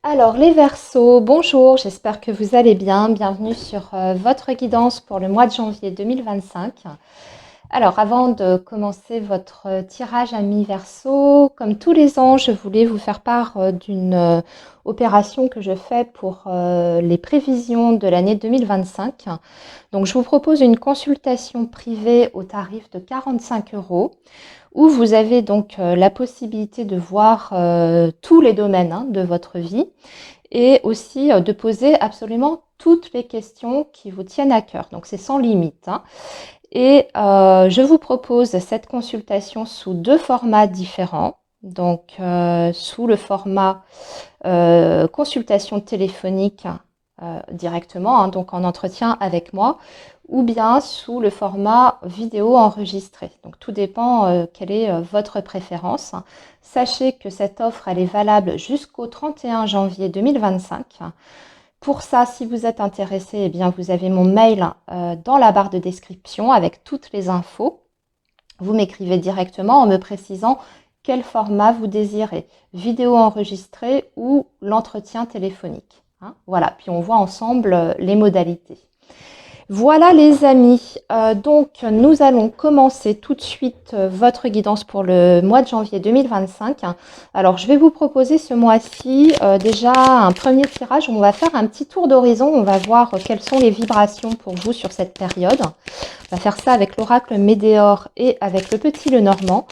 Alors les Verseaux, bonjour, j'espère que vous allez bien. Bienvenue sur votre guidance pour le mois de janvier 2025. Alors avant de commencer votre tirage ami Verseau, comme tous les ans, je voulais vous faire part d'une opération que je fais pour les prévisions de l'année 2025. Donc je vous propose une consultation privée au tarif de 45 euros où vous avez donc la possibilité de voir tous les domaines de votre vie et aussi de poser absolument toutes les questions qui vous tiennent à cœur. Donc c'est sans limite. Et je vous propose cette consultation sous deux formats différents. Donc sous le format consultation téléphonique directement, donc en entretien avec moi, ou bien sous le format vidéo enregistré. Donc tout dépend quelle est votre préférence. Sachez que cette offre elle est valable jusqu'au 31 janvier 2025. Pour ça, si vous êtes intéressé, eh bien vous avez mon mail dans la barre de description avec toutes les infos. Vous m'écrivez directement en me précisant quel format vous désirez, vidéo enregistrée ou l'entretien téléphonique. Voilà, puis on voit ensemble les modalités. Voilà les amis, donc nous allons commencer tout de suite votre guidance pour le mois de janvier 2025. Alors je vais vous proposer ce mois-ci déjà un premier tirage où on va faire un petit tour d'horizon, on va voir quelles sont les vibrations pour vous sur cette période. On va faire ça avec l'oracle Médéor et avec le petit Lenormand.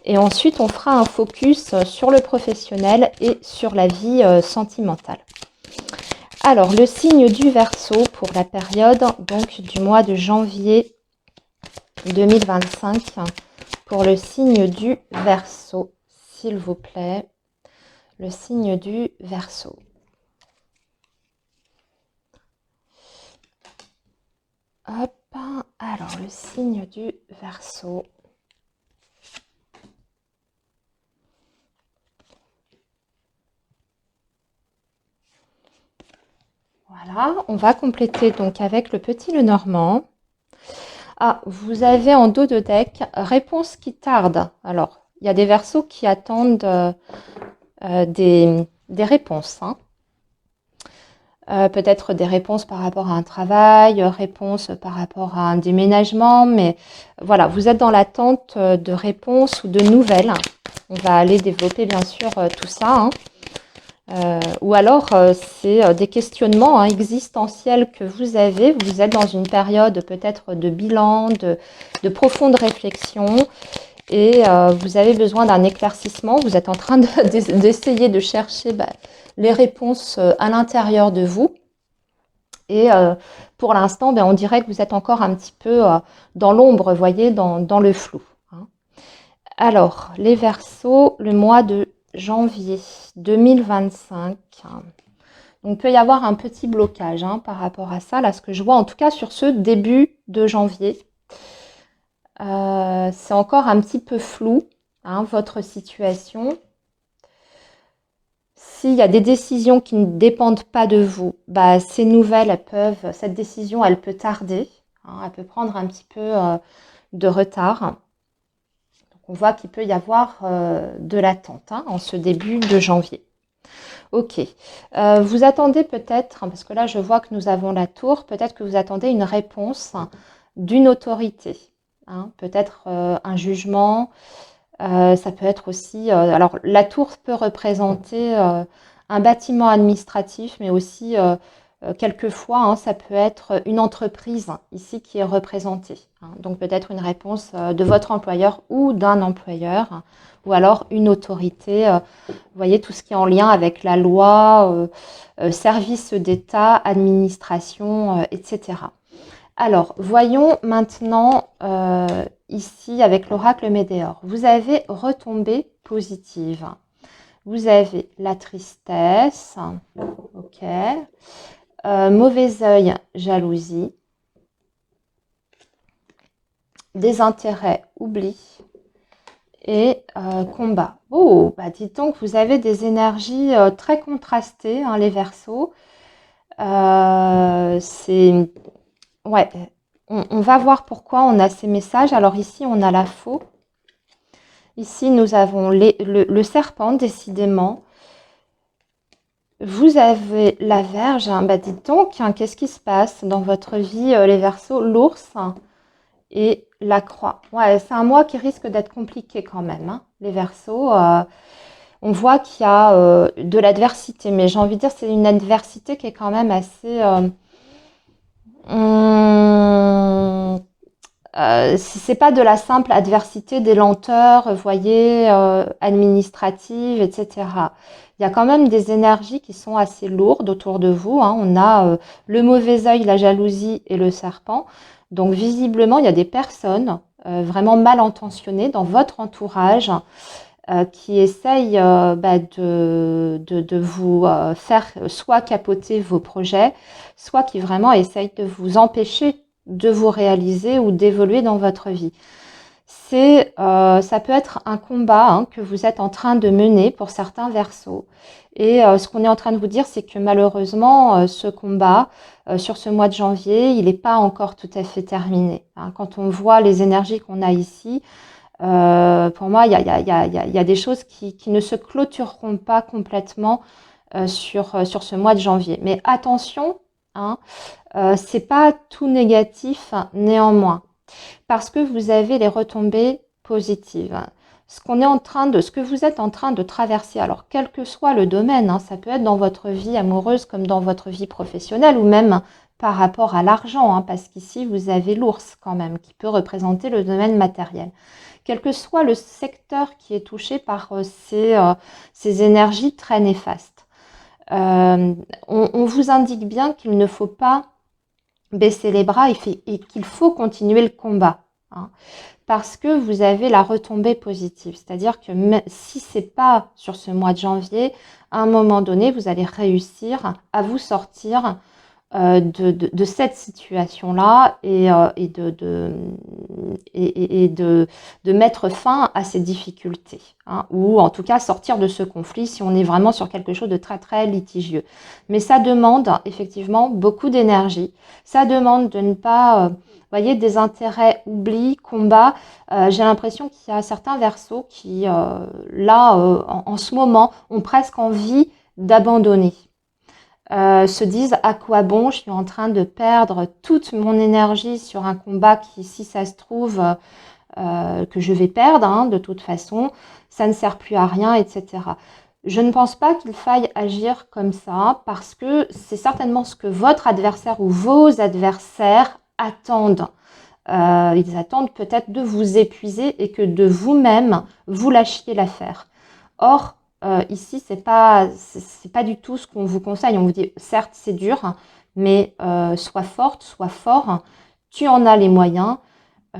Et ensuite on fera un focus sur le professionnel et sur la vie sentimentale. Alors, le signe du Verseau pour la période donc du mois de janvier 2025. Pour le signe du Verseau, s'il vous plaît. Le signe du Verseau. Hop, alors le signe du Verseau. Voilà, on va compléter donc avec le petit Lenormand. Ah, vous avez en dos de deck réponse qui tarde. Alors, il y a des Verseaux qui attendent des réponses. Peut-être des réponses par rapport à un travail, réponses par rapport à un déménagement, mais voilà, vous êtes dans l'attente de réponses ou de nouvelles. On va aller développer bien sûr tout ça. Ou alors c'est des questionnements existentiels que vous avez. Vous êtes dans une période peut-être de bilan, de profonde réflexion et vous avez besoin d'un éclaircissement. Vous êtes en train d'essayer de chercher les réponses à l'intérieur de vous. Et pour l'instant, on dirait que vous êtes encore un petit peu dans l'ombre, vous voyez, dans le flou. Alors, les Verseaux, le mois de janvier 2025. Donc, il peut y avoir un petit blocage par rapport à ça. Là, ce que je vois, en tout cas, sur ce début de janvier, c'est encore un petit peu flou, votre situation. S'il y a des décisions qui ne dépendent pas de vous, ces nouvelles, cette décision, elle peut tarder. Elle peut prendre un petit peu de retard. On voit qu'il peut y avoir de l'attente en ce début de janvier. Ok. Vous attendez peut-être, parce que là je vois que nous avons la tour, peut-être que vous attendez une réponse d'une autorité. Peut-être un jugement. Ça peut être aussi... alors la tour peut représenter un bâtiment administratif, mais aussi quelquefois ça peut être une entreprise ici qui est représentée. Donc peut-être une réponse de votre employeur ou d'un employeur, ou alors une autorité. Vous voyez tout ce qui est en lien avec la loi, service d'État, administration, etc. Alors, voyons maintenant ici avec l'oracle Médéor. Vous avez retombées positives. Vous avez la tristesse, ok, mauvais œil, jalousie, désintérêt, oubli et combat. Oh, dites donc, vous avez des énergies très contrastées, les Verseaux. C'est... Ouais, on va voir pourquoi on a ces messages. Alors ici, on a la faux. Ici, nous avons le serpent, décidément. vous avez la Vierge. Bah dites donc, hein, qu'est-ce qui se passe dans votre vie, les Verseaux? L'ours et la croix. Ouais, c'est un mois qui risque d'être compliqué quand même, hein, les Verseaux. On voit qu'il y a de l'adversité, mais j'ai envie de dire c'est une adversité qui est quand même assez... hum, c'est pas de la simple adversité, des lenteurs, vous voyez, administratives, etc. Il y a quand même des énergies qui sont assez lourdes autour de vous, hein. On a le mauvais œil, la jalousie et le serpent. Donc visiblement, il y a des personnes vraiment mal intentionnées dans votre entourage qui essayent de vous faire soit capoter vos projets, soit qui vraiment essayent de vous empêcher de vous réaliser ou d'évoluer dans votre vie. Ça peut être un combat, hein, que vous êtes en train de mener pour certains Verseaux. Et ce qu'on est en train de vous dire, c'est que malheureusement, ce combat, sur ce mois de janvier, il n'est pas encore tout à fait terminé, hein. Quand on voit les énergies qu'on a ici, pour moi, il y a des choses qui ne se clôtureront pas complètement sur ce mois de janvier. Mais attention, hein, c'est pas tout négatif néanmoins, parce que vous avez les retombées positives. Ce que vous êtes en train de traverser, alors quel que soit le domaine, hein, ça peut être dans votre vie amoureuse comme dans votre vie professionnelle ou même par rapport à l'argent, hein, parce qu'ici vous avez l'ours quand même qui peut représenter le domaine matériel. Quel que soit le secteur qui est touché par ces énergies très néfastes. On vous indique bien qu'il ne faut pas baisser les bras et qu'il faut continuer le combat, hein, parce que vous avez la retombée positive. C'est-à-dire que si ce n'est pas sur ce mois de janvier, à un moment donné, vous allez réussir à vous sortir de cette situation-là et de mettre fin à ces difficultés, hein, ou en tout cas sortir de ce conflit si on est vraiment sur quelque chose de très très litigieux. Mais ça demande effectivement beaucoup d'énergie, ça demande de ne pas... voyez, des intérêts, oubli, combat. J'ai l'impression qu'il y a certains Verseaux qui, là, en ce moment, ont presque envie d'abandonner. Se disent à quoi bon, je suis en train de perdre toute mon énergie sur un combat qui, si ça se trouve, que je vais perdre, hein, de toute façon, ça ne sert plus à rien, etc. Je ne pense pas qu'il faille agir comme ça parce que c'est certainement ce que votre adversaire ou vos adversaires attendent. Ils attendent peut-être de vous épuiser et que de vous-même, vous lâchiez l'affaire. Or, ici, c'est pas du tout ce qu'on vous conseille. On vous dit, certes, c'est dur, mais sois forte, sois fort, tu en as les moyens.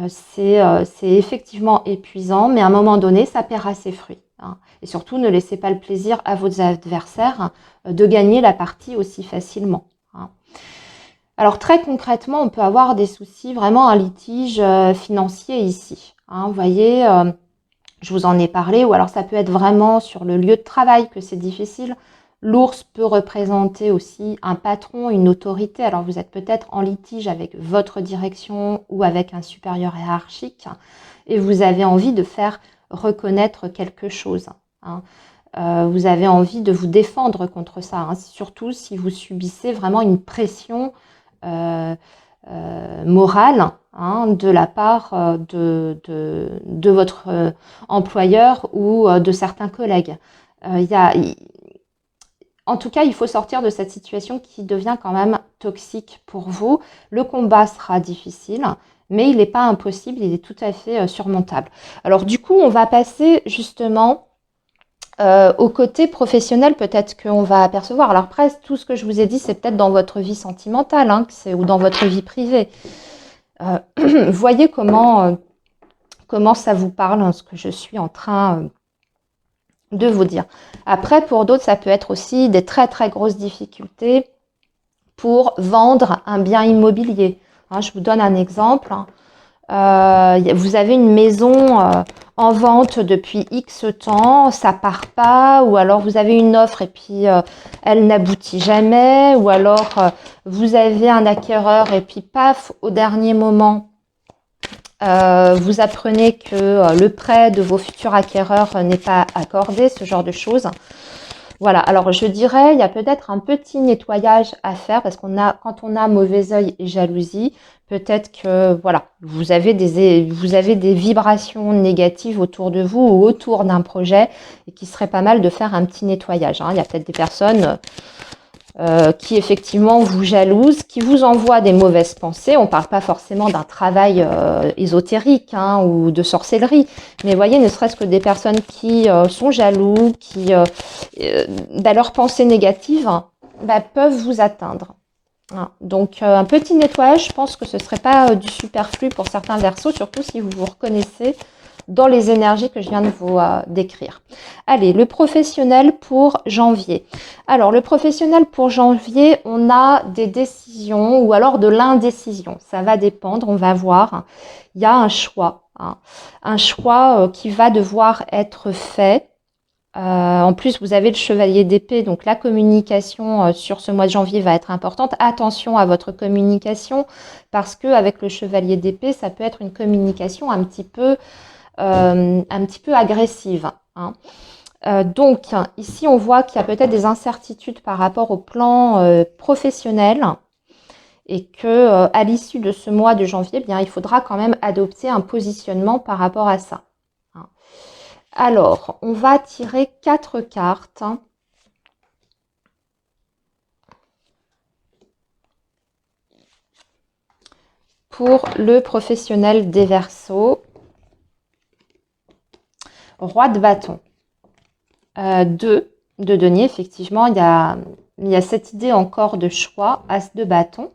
C'est effectivement épuisant, mais à un moment donné, ça paiera ses fruits, hein. Et surtout, ne laissez pas le plaisir à vos adversaires de gagner la partie aussi facilement, hein. Alors très concrètement, on peut avoir des soucis, vraiment un litige financier ici, hein. Vous voyez, je vous en ai parlé, ou alors ça peut être vraiment sur le lieu de travail que c'est difficile. L'ours peut représenter aussi un patron, une autorité. Alors vous êtes peut-être en litige avec votre direction ou avec un supérieur hiérarchique et vous avez envie de faire reconnaître quelque chose, hein. Vous avez envie de vous défendre contre ça, hein, surtout si vous subissez vraiment une pression morale, hein, de la part de votre employeur ou de certains collègues. En tout cas, il faut sortir de cette situation qui devient quand même toxique pour vous. Le combat sera difficile, mais il n'est pas impossible, il est tout à fait surmontable. Alors du coup, on va passer justement au côté professionnel, peut-être qu'on va apercevoir. Alors après, tout ce que je vous ai dit, c'est peut-être dans votre vie sentimentale, hein, ou dans votre vie privée. Voyez comment ça vous parle, hein, ce que je suis en train de vous dire. Après, pour d'autres, ça peut être aussi des très très grosses difficultés pour vendre un bien immobilier, hein. Je vous donne un exemple, hein. Vous avez une maison en vente depuis X temps, ça part pas, ou alors vous avez une offre et puis elle n'aboutit jamais, ou alors vous avez un acquéreur et puis paf, au dernier moment, vous apprenez que le prêt de vos futurs acquéreurs n'est pas accordé, ce genre de choses. Voilà, alors je dirais, il y a peut-être un petit nettoyage à faire parce quand on a mauvais œil et jalousie, peut-être que voilà, vous avez des vibrations négatives autour de vous ou autour d'un projet et qu'il serait pas mal de faire un petit nettoyage, hein. Il y a peut-être des personnes qui effectivement vous jalousent, qui vous envoient des mauvaises pensées. On ne parle pas forcément d'un travail ésotérique, hein, ou de sorcellerie, mais voyez, ne serait-ce que des personnes qui sont jaloux, qui leurs pensées négatives peuvent vous atteindre. Hein. Donc un petit nettoyage, je pense que ce ne serait pas du superflu pour certains Verseaux, surtout si vous vous reconnaissez dans les énergies que je viens de vous décrire. Allez, le professionnel pour janvier. Alors, le professionnel pour janvier, on a des décisions ou alors de l'indécision. Ça va dépendre, on va voir. Il y a un choix, hein. Un choix qui va devoir être fait. En plus, vous avez le chevalier d'épée, donc la communication sur ce mois de janvier va être importante. Attention à votre communication, parce que avec le chevalier d'épée, ça peut être une communication un petit peu agressive, hein. Donc, ici, on voit qu'il y a peut-être des incertitudes par rapport au plan professionnel et que à l'issue de ce mois de janvier, eh bien, il faudra quand même adopter un positionnement par rapport à ça. Hein. Alors, on va tirer 4 cartes. Pour le professionnel des Verseaux. Roi de bâton. 2 de denier, effectivement, il y a cette idée encore de choix, as de bâton.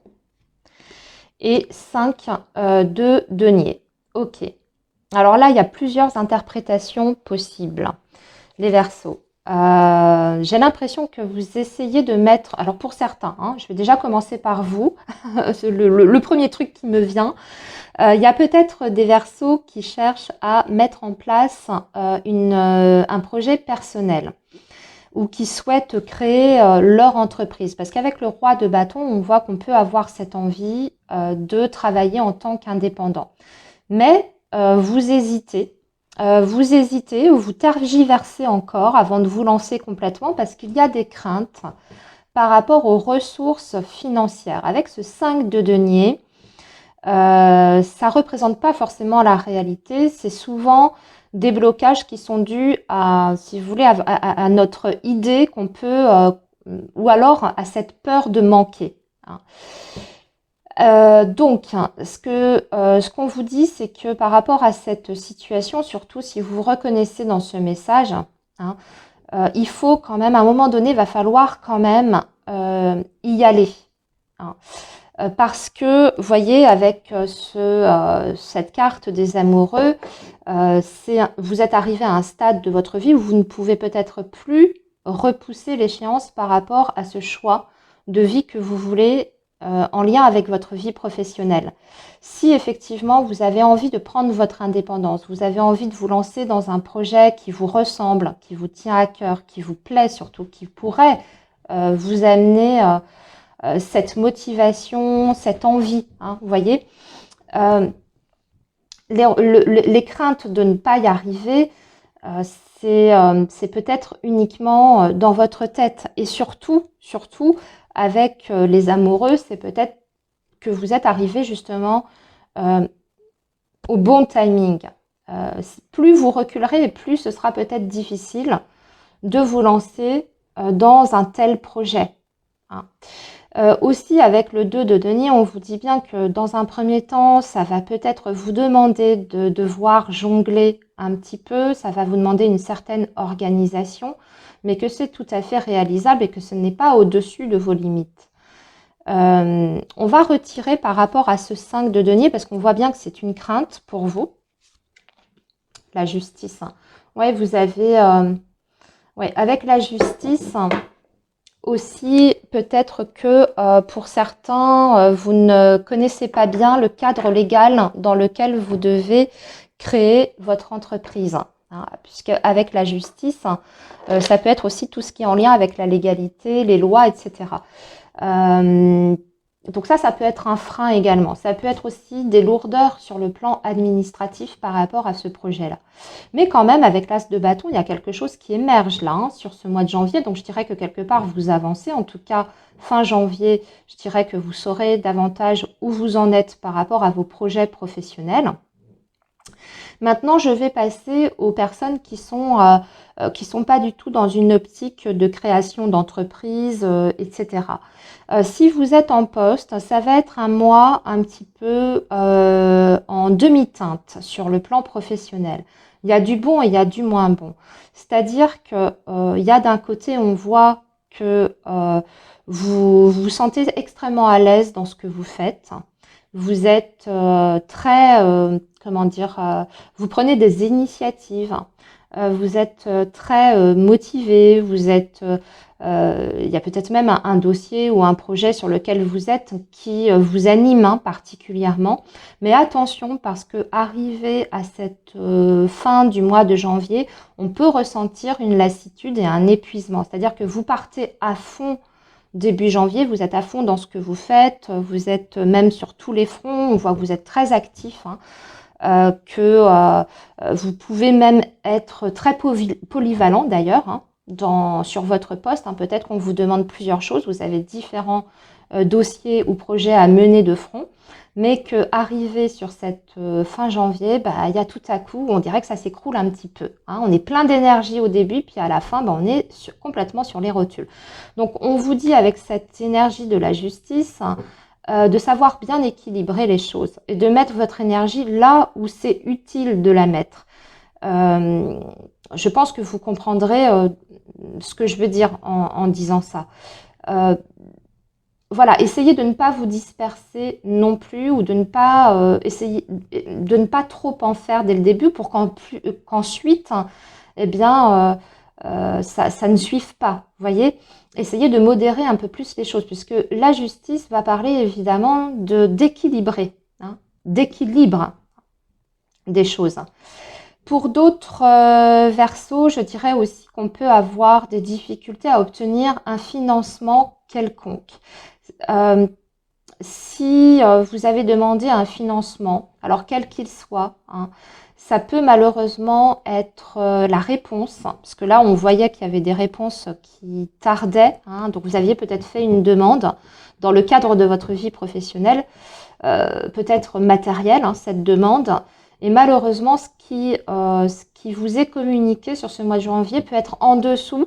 Et 5 de denier. Ok. Alors là, il y a plusieurs interprétations possibles. Les Verseaux. J'ai l'impression que vous essayez de mettre... Alors pour certains, hein, je vais déjà commencer par vous. le premier truc qui me vient. Il y a peut-être des Verseaux qui cherchent à mettre en place un projet personnel ou qui souhaitent créer leur entreprise. Parce qu'avec le roi de bâton, on voit qu'on peut avoir cette envie de travailler en tant qu'indépendant. Mais vous hésitez ou vous tergiversez encore avant de vous lancer complètement parce qu'il y a des craintes par rapport aux ressources financières. Avec ce 5 de denier, ça ne représente pas forcément la réalité. C'est souvent des blocages qui sont dus à, si vous voulez, à notre idée qu'on peut, ou alors à cette peur de manquer. Hein. Donc, ce qu'on vous dit, c'est que par rapport à cette situation, surtout si vous vous reconnaissez dans ce message, hein, il faut quand même, à un moment donné, il va falloir quand même y aller. Hein. Parce que, vous voyez, avec cette carte des amoureux, vous êtes arrivé à un stade de votre vie où vous ne pouvez peut-être plus repousser l'échéance par rapport à ce choix de vie que vous voulez en lien avec votre vie professionnelle. Si effectivement vous avez envie de prendre votre indépendance, vous avez envie de vous lancer dans un projet qui vous ressemble, qui vous tient à cœur, qui vous plaît surtout, qui pourrait vous amener cette motivation, cette envie, hein, vous voyez, les craintes de ne pas y arriver, c'est peut-être uniquement dans votre tête. Et surtout, avec les amoureux, c'est peut-être que vous êtes arrivé justement au bon timing. Plus vous reculerez, et plus ce sera peut-être difficile de vous lancer dans un tel projet. Hein. Aussi, avec le 2 de denier, on vous dit bien que dans un premier temps, ça va peut-être vous demander de devoir jongler un petit peu, ça va vous demander une certaine organisation, mais que c'est tout à fait réalisable et que ce n'est pas au-dessus de vos limites. On va retirer par rapport à ce 5 de denier, parce qu'on voit bien que c'est une crainte pour vous. La justice. Ouais, vous avez... ouais, avec la justice... Aussi, peut-être que pour certains, vous ne connaissez pas bien le cadre légal dans lequel vous devez créer votre entreprise. Hein, puisque avec la justice, ça peut être aussi tout ce qui est en lien avec la légalité, les lois, etc. Donc ça peut être un frein également. Ça peut être aussi des lourdeurs sur le plan administratif par rapport à ce projet-là. Mais quand même, avec l'as de bâton, il y a quelque chose qui émerge là, hein, sur ce mois de janvier. Donc je dirais que quelque part, vous avancez. En tout cas, fin janvier, je dirais que vous saurez davantage où vous en êtes par rapport à vos projets professionnels. Maintenant, je vais passer aux personnes qui sont pas du tout dans une optique de création d'entreprise, etc. Si vous êtes en poste, ça va être un mois un petit peu en demi-teinte sur le plan professionnel. Il y a du bon et il y a du moins bon. C'est-à-dire que il y a d'un côté, on voit que vous vous sentez extrêmement à l'aise dans ce que vous faites. Vous êtes très, comment dire, vous prenez des initiatives. Vous êtes très motivé. Il y a peut-être même un dossier ou un projet sur lequel vous êtes qui vous anime hein, particulièrement. Mais attention parce que arrivé à cette fin du mois de janvier, on peut ressentir une lassitude et un épuisement. C'est-à-dire que vous partez à fond début janvier, vous êtes à fond dans ce que vous faites, vous êtes même sur tous les fronts, on voit que vous êtes très actif, hein, vous pouvez même être très polyvalent d'ailleurs sur votre poste. Hein, peut-être qu'on vous demande plusieurs choses, vous avez différents dossiers ou projets à mener de front, mais qu'arrivé sur cette fin janvier, il y a tout à coup, on dirait que ça s'écroule un petit peu. Hein. On est plein d'énergie au début, puis à la fin, on est complètement sur les rotules. Donc on vous dit avec cette énergie de la justice, de savoir bien équilibrer les choses et de mettre votre énergie là où c'est utile de la mettre. Je pense que vous comprendrez ce que je veux dire en disant ça. Voilà, essayez de ne pas vous disperser non plus ou de ne pas essayer de ne pas trop en faire dès le début pour qu'ensuite, eh bien, ça ne suive pas. Vous voyez, essayez de modérer un peu plus les choses puisque la justice va parler évidemment d'équilibrer, hein, d'équilibre des choses. Pour d'autres versos, je dirais aussi qu'on peut avoir des difficultés à obtenir un financement quelconque. Si vous avez demandé un financement, alors quel qu'il soit, hein, ça peut malheureusement être la réponse, parce que là on voyait qu'il y avait des réponses qui tardaient, hein, donc vous aviez peut-être fait une demande dans le cadre de votre vie professionnelle, peut-être matérielle, hein, cette demande, et malheureusement ce qui vous est communiqué sur ce mois de janvier peut être en dessous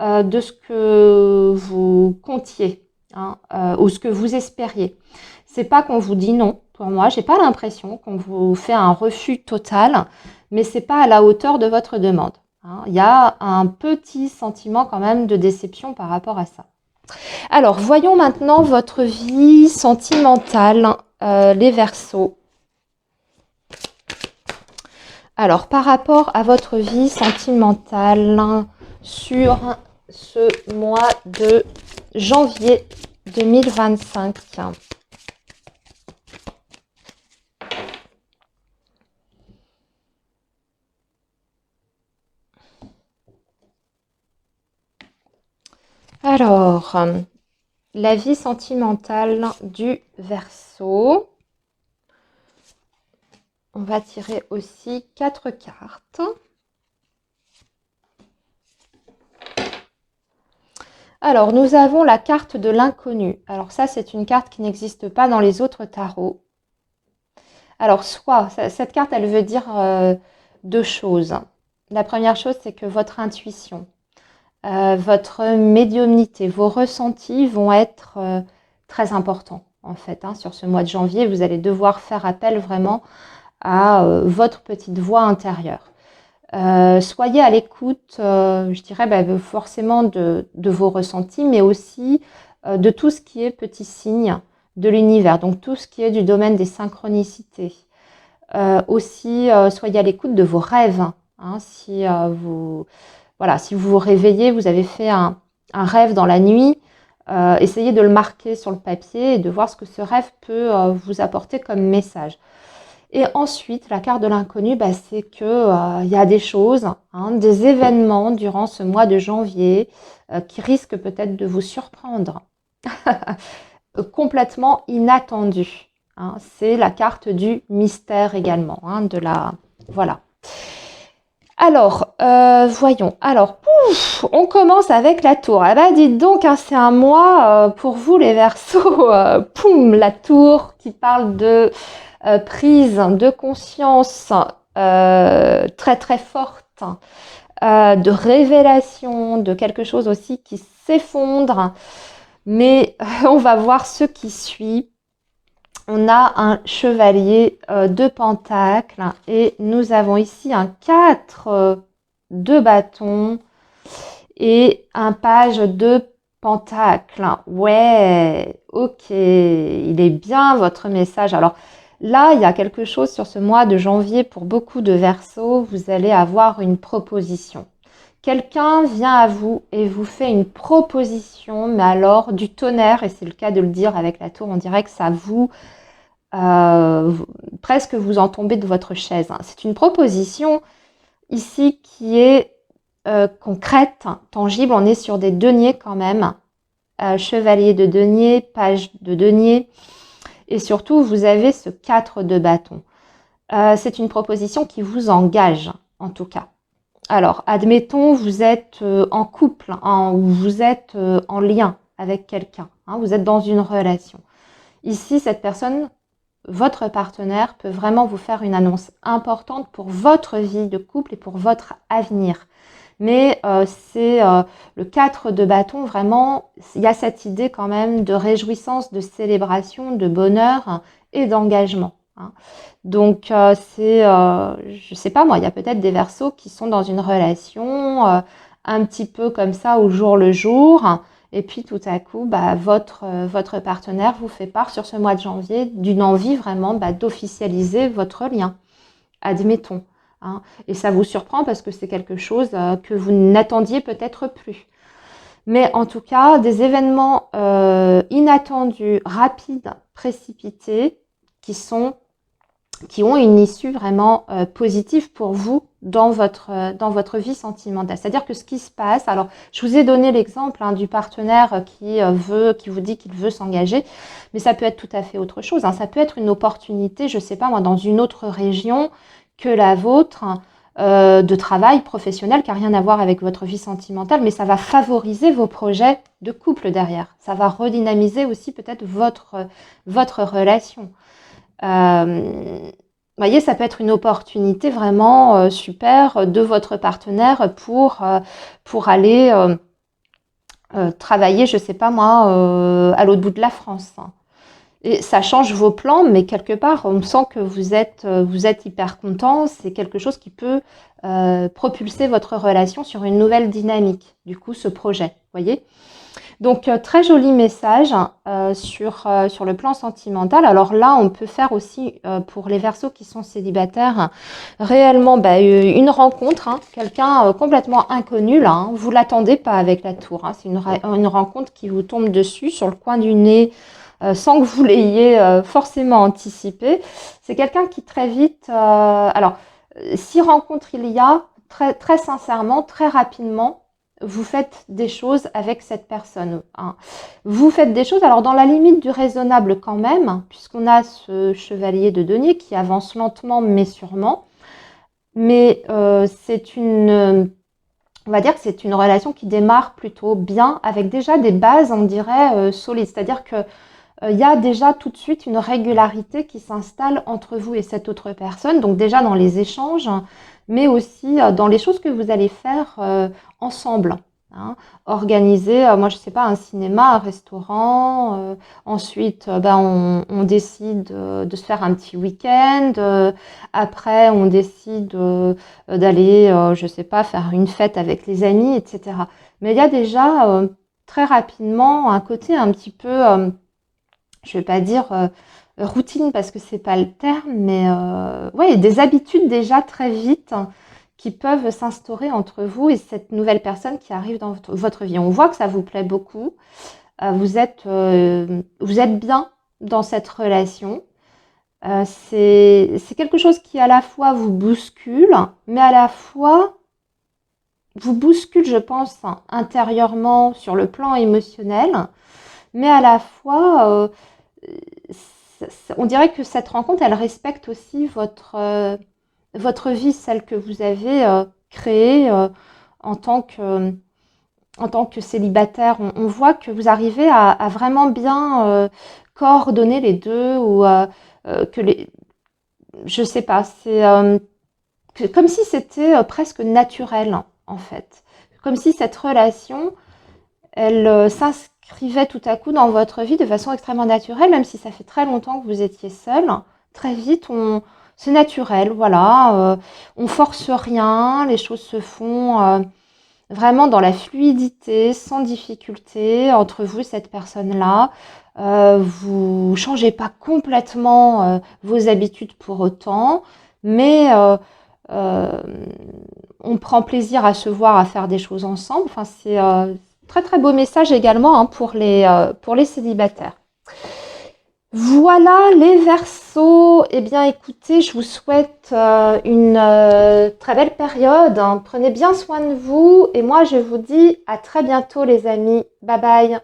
de ce que vous comptiez. Hein, ou ce que vous espériez. C'est pas qu'on vous dit non. Pour moi, j'ai pas l'impression qu'on vous fait un refus total, mais c'est pas à la hauteur de votre demande. Hein. Il y a un petit sentiment quand même de déception par rapport à ça. Alors, voyons maintenant votre vie sentimentale, les Verseaux. Alors, par rapport à votre vie sentimentale sur ce mois de janvier 2025. Alors, la vie sentimentale du Verseau. On va tirer aussi 4 cartes. Alors, nous avons la carte de l'inconnu. Alors ça, c'est une carte qui n'existe pas dans les autres tarots. Alors, cette carte, elle veut dire deux choses. La première chose, c'est que votre intuition, votre médiumnité, vos ressentis vont être très importants, en fait. Hein. Sur ce mois de janvier, vous allez devoir faire appel vraiment à votre petite voix intérieure. Soyez à l'écoute, je dirais forcément de vos ressentis, mais aussi de tout ce qui est petits signes de l'univers, donc tout ce qui est du domaine des synchronicités. Aussi, soyez à l'écoute de vos rêves. Hein, si vous vous réveillez, vous avez fait un rêve dans la nuit, essayez de le marquer sur le papier et de voir ce que ce rêve peut vous apporter comme message. Et ensuite, la carte de l'inconnu, c'est que y a des choses, hein, des événements durant ce mois de janvier qui risquent peut-être de vous surprendre. complètement inattendu. Hein. C'est la carte du mystère également. Hein, voilà. Alors, voyons. Alors, on commence avec la tour. Ah bah, dites donc, hein, c'est un mois pour vous les Verseaux. Poum, la tour qui parle de prise de conscience très très forte, de révélation, de quelque chose aussi qui s'effondre. Mais on va voir ce qui suit. On a un chevalier de pentacles et nous avons ici un 4 de bâton et un page de pentacles. Ouais, ok, il est bien votre message. Alors là, il y a quelque chose sur ce mois de janvier pour beaucoup de Verseaux. Vous allez avoir une proposition. Quelqu'un vient à vous et vous fait une proposition, mais alors du tonnerre, et c'est le cas de le dire avec la tour, on dirait que ça vous... presque vous en tombez de votre chaise. C'est une proposition ici qui est concrète, tangible. On est sur des deniers quand même. Chevalier de denier, page de denier. Et surtout, vous avez ce 4 de bâton. C'est une proposition qui vous engage, en tout cas. Alors, admettons, vous êtes en couple, ou vous êtes en lien avec quelqu'un. Hein, vous êtes dans une relation. Ici, cette personne, votre partenaire, peut vraiment vous faire une annonce importante pour votre vie de couple et pour votre avenir. Mais c'est le 4 de bâton, vraiment, il y a cette idée quand même de réjouissance, de célébration, de bonheur et d'engagement. Hein. Donc, je sais pas moi, il y a peut-être des Verseaux qui sont dans une relation un petit peu comme ça au jour le jour. Et puis tout à coup, bah, votre partenaire vous fait part sur ce mois de janvier d'une envie vraiment d'officialiser votre lien, admettons. Hein. Et ça vous surprend parce que c'est quelque chose que vous n'attendiez peut-être plus. Mais en tout cas, des événements inattendus, rapides, précipités, qui ont une issue vraiment positive pour vous dans votre vie sentimentale. C'est-à-dire que ce qui se passe, alors je vous ai donné l'exemple du partenaire qui vous dit qu'il veut s'engager, mais ça peut être tout à fait autre chose. Hein. Ça peut être une opportunité, je sais pas moi, dans une autre région que la vôtre, de travail professionnel qui n'a rien à voir avec votre vie sentimentale, mais ça va favoriser vos projets de couple derrière. Ça va redynamiser aussi peut-être votre relation. Vous voyez, ça peut être une opportunité vraiment super de votre partenaire pour aller travailler, je sais pas moi, à l'autre bout de la France. Et ça change vos plans, mais quelque part, on sent que vous êtes hyper content. C'est quelque chose qui peut propulser votre relation sur une nouvelle dynamique, du coup, ce projet, vous voyez. Donc, très joli message sur le plan sentimental. Alors là, on peut faire aussi, pour les Verseaux qui sont célibataires, réellement une rencontre, hein, quelqu'un complètement inconnu, là. Hein, vous l'attendez pas avec la tour. Hein, c'est une rencontre qui vous tombe dessus sur le coin du nez, sans que vous l'ayez forcément anticipé. C'est quelqu'un qui très vite... alors, si rencontre il y a, très, très sincèrement, très rapidement, vous faites des choses avec cette personne. Hein. Vous faites des choses, alors dans la limite du raisonnable quand même, puisqu'on a ce chevalier de denier qui avance lentement mais sûrement. Mais on va dire que c'est une relation qui démarre plutôt bien, avec déjà des bases, on dirait, solides. C'est-à-dire que il y a déjà tout de suite une régularité qui s'installe entre vous et cette autre personne, donc déjà dans les échanges, mais aussi dans les choses que vous allez faire ensemble. Hein. Organiser, moi je sais pas, un cinéma, un restaurant, ensuite on décide de se faire un petit week-end, après on décide d'aller, je sais pas, faire une fête avec les amis, etc. Mais il y a déjà très rapidement un côté un petit peu... je vais pas dire routine parce que c'est pas le terme, mais ouais, des habitudes déjà très vite qui peuvent s'instaurer entre vous et cette nouvelle personne qui arrive dans votre vie. On voit que ça vous plaît beaucoup, vous êtes bien dans cette relation. C'est quelque chose qui à la fois vous bouscule, mais à la fois vous bouscule, je pense, intérieurement sur le plan émotionnel. mais à la fois, on dirait que cette rencontre, elle respecte aussi votre vie, celle que vous avez créée en tant que, en tant que célibataire. On voit que vous arrivez à vraiment bien coordonner les deux ou que les, je sais pas, c'est comme si c'était presque naturel en fait, comme si cette relation, elle s'inscrivait tout à coup dans votre vie de façon extrêmement naturelle, même si ça fait très longtemps que vous étiez seul. Très vite, c'est naturel, voilà. On force rien, les choses se font vraiment dans la fluidité, sans difficulté entre vous et cette personne-là. Vous changez pas complètement vos habitudes pour autant, mais euh, on prend plaisir à se voir, à faire des choses ensemble. Enfin, c'est très très beau message également hein, pour les célibataires. Voilà les Verseaux. Eh bien, écoutez, je vous souhaite une très belle période. Hein. Prenez bien soin de vous et moi, je vous dis à très bientôt, les amis. Bye bye.